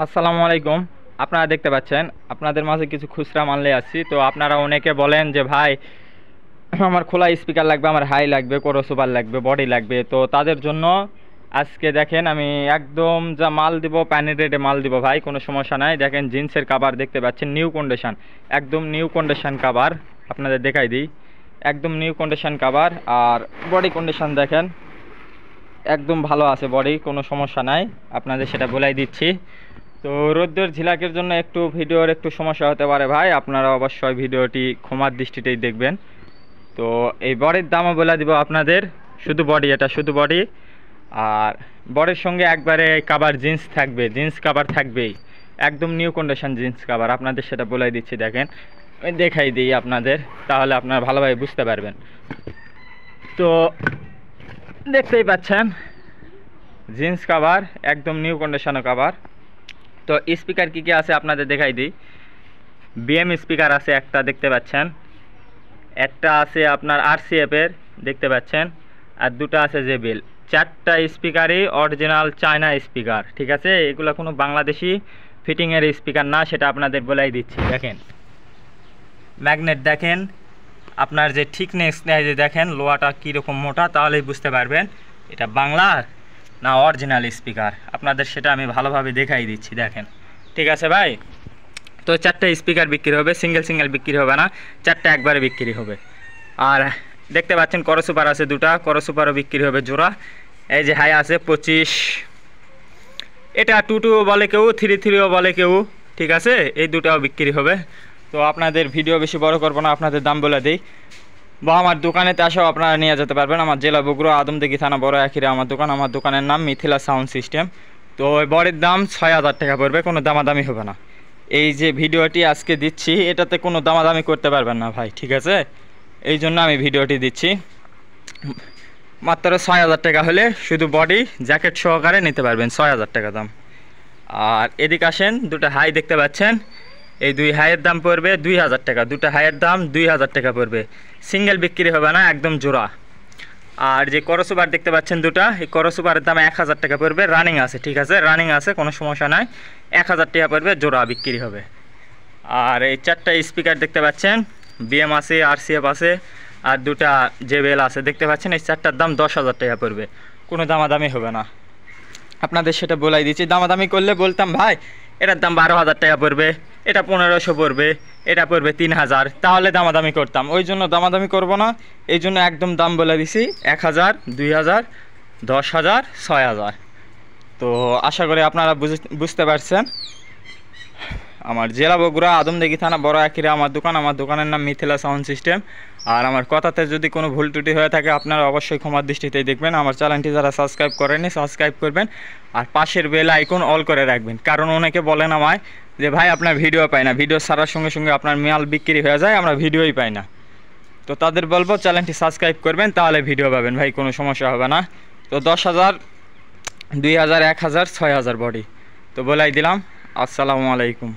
আসসালামু আলাইকুম। আপনারা দেখতে পাচ্ছেন আপনাদের মাঝে কিছু খুচরা মাল নিয়ে আসছি। তো আপনারা অনেকে বলেন যে ভাই আমার খোলা স্পিকার লাগবে, আমার হাই লাগবে, ক্রসওভার লাগবে, বডি লাগবে। তো তাদের জন্য আজকে দেখেন আমি একদম যা মাল দিব প্যানের রেটে মাল দিব ভাই, কোনো সমস্যা নাই। দেখেন জিন্সের কাভার দেখতে পাচ্ছেন, নিউ কন্ডিশন, একদম নিউ কন্ডিশন কাভার। আপনাদের দেখাই দিই, একদম নিউ কন্ডিশন কাভার। আর বডি কন্ডিশন দেখেন একদম ভালো আছে, বডি কোনো সমস্যা নাই, আপনাদের সেটা বলাই দিচ্ছি। তো রোদ্দুর ঝিলাকের জন্য একটু ভিডিওর একটু সমস্যা হতে পারে ভাই, আপনারা অবশ্যই ভিডিওটি ক্ষমার দৃষ্টিতেই দেখবেন। তো এই বডির দামও বলে দিব আপনাদের, শুধু বডি, এটা শুধু বডি। আর বডির সঙ্গে একবারে কাভার জিন্স থাকবে, জিন্স কাভার থাকবেই, একদম নিউ কন্ডিশন জিন্স কাভার। আপনাদের সেটা বলাই দিচ্ছি, দেখেন আমি দেখাই দিই আপনাদের, তাহলে আপনারা ভালোভাবে বুঝতে পারবেন। তো দেখতেই পাচ্ছেন জিন্স কাভার, একদম নিউ কন্ডিশনের কাভার। তো স্পিকার কী কী আছে আপনাদের দেখাই দিই। বিএম স্পিকার আছে একটা, দেখতে পাচ্ছেন। একটা আছে আপনার আরসিএফের, দেখতে পাচ্ছেন। আর দুটো আছে জেবিএল। চারটা স্পিকারই অরিজিনাল চায়না স্পিকার, ঠিক আছে। এগুলো কোনো বাংলাদেশি ফিটিংয়ের স্পিকার না, সেটা আপনাদের বলাই দিচ্ছি। দেখেন ম্যাগনেট, দেখেন আপনার যে থিকনেস নেয়, যে দেখেন লোহাটা কীরকম মোটা, তাহলেই বুঝতে পারবেন এটা বাংলা না অরিজিনাল স্পিকার। আপনাদের সেটা আমি ভালোভাবে দেখাই দিচ্ছি, দেখেন, ঠিক আছে ভাই। তো চারটে স্পিকার বিক্রি হবে, সিঙ্গেল সিঙ্গেল বিক্রি হবে না, চারটে একবারে বিক্রি হবে। আর দেখতে পাচ্ছেন করসুপার আছে দুটা, করসুপারও বিক্রি হবে জোড়া। এই যে হাই আছে 25, এটা 22ও বলে কেউ, 33ও বলে কেউ, ঠিক আছে। এই দুটাও বিক্রি হবে। তো আপনাদের ভিডিও বেশি বড় করবো না, আপনাদের দাম বলে দিই। বা আমার দোকানেতে আসেও আপনারা নিয়ে যেতে পারবেন। আমার জেলা বগুড়া, আদমদিঘি থানা, বড় আখিরে আমার দোকান। আমার দোকানের নাম মিথিলা সাউন্ড সিস্টেম। তো ওই বডির দাম 6000 টাকা পড়বে, কোনো দামাদামি হবে না। এই যে ভিডিওটি আজকে দিচ্ছি, এটাতে কোনো দামাদামি করতে পারবেন না ভাই, ঠিক আছে। এই জন্য আমি ভিডিওটি দিচ্ছি। মাত্র 6000 টাকা হলে শুধু বডি জ্যাকেট সহকারে নিতে পারবেন, 6000 টাকা দাম। আর এদিকে আসেন, দুটো হাই দেখতে পাচ্ছেন, এই দুই হাইয়ের দাম পড়বে 2000 টাকা। দুটো হাইয়ের দাম 2000 টাকা পড়বে, সিঙ্গেল বিক্রি হবে না, একদম জোড়া। আর যে করসুপার দেখতে পাচ্ছেন দুটা, এই করসুপারের দাম 1000 টাকা পড়বে, রানিং আছে, ঠিক আছে, রানিং আছে, কোনো সমস্যা নাই। 1000 টাকা পড়বে, জোড়া বিক্রি হবে। আর এই চারটা স্পিকার দেখতে পাচ্ছেন, বিএম আছে, আরসিএফ আছে, আর দুটা জেবিএল আছে, দেখতে পাচ্ছেন। এই চারটার দাম 10,000 টাকা পড়বে, কোনো দামাদামি হবে না। আপনাদের সেটা বলাই দিচ্ছি। দামাদামি করলে বলতাম ভাই এটার দাম 12,000 টাকা পড়বে, এটা 1500 পড়বে, এটা পড়বে 3000, তাহলে দামাদামি করতাম। ওই জন্য দামাদামি করব না, এই জন্য একদম দাম বলে দিছি 1000, 2000, 10,000, 6,000। তো আশা করি আপনারা বুঝতে পারছেন। আমার জেলা বগুড়া, আদমদিঘি থানা, বড় আখিরে আমার দোকান। আমার দোকানের নাম মিথিলা সাউন্ড সিস্টেম। আর আমার কথাতে যদি কোনো ভুল ত্রুটি হয়ে থাকে আপনারা অবশ্যই ক্ষমার দৃষ্টিতেই দেখবেন। আমার চ্যানেলটি যারা সাবস্ক্রাইব করেনি সাবস্ক্রাইব করবেন, আর পাশের বেল আইকন অল করে রাখবেন। কারণ অনেকে বলেন আমায় যে ভাই আপনার ভিডিও পাই না, ভিডিও ছাড়ার সঙ্গে সঙ্গে আপনার মাল বিক্রি হয়ে যায়, আমরা ভিডিওই পাই না। তো তাদের বলবো চ্যানেলটি সাবস্ক্রাইব করবেন, তাহলে ভিডিও পাবেন ভাই, কোনো সমস্যা হবে না। তো 10,000, 2000, 1000, 6000 বডি তো বলাই দিলাম। আসসালামু আলাইকুম।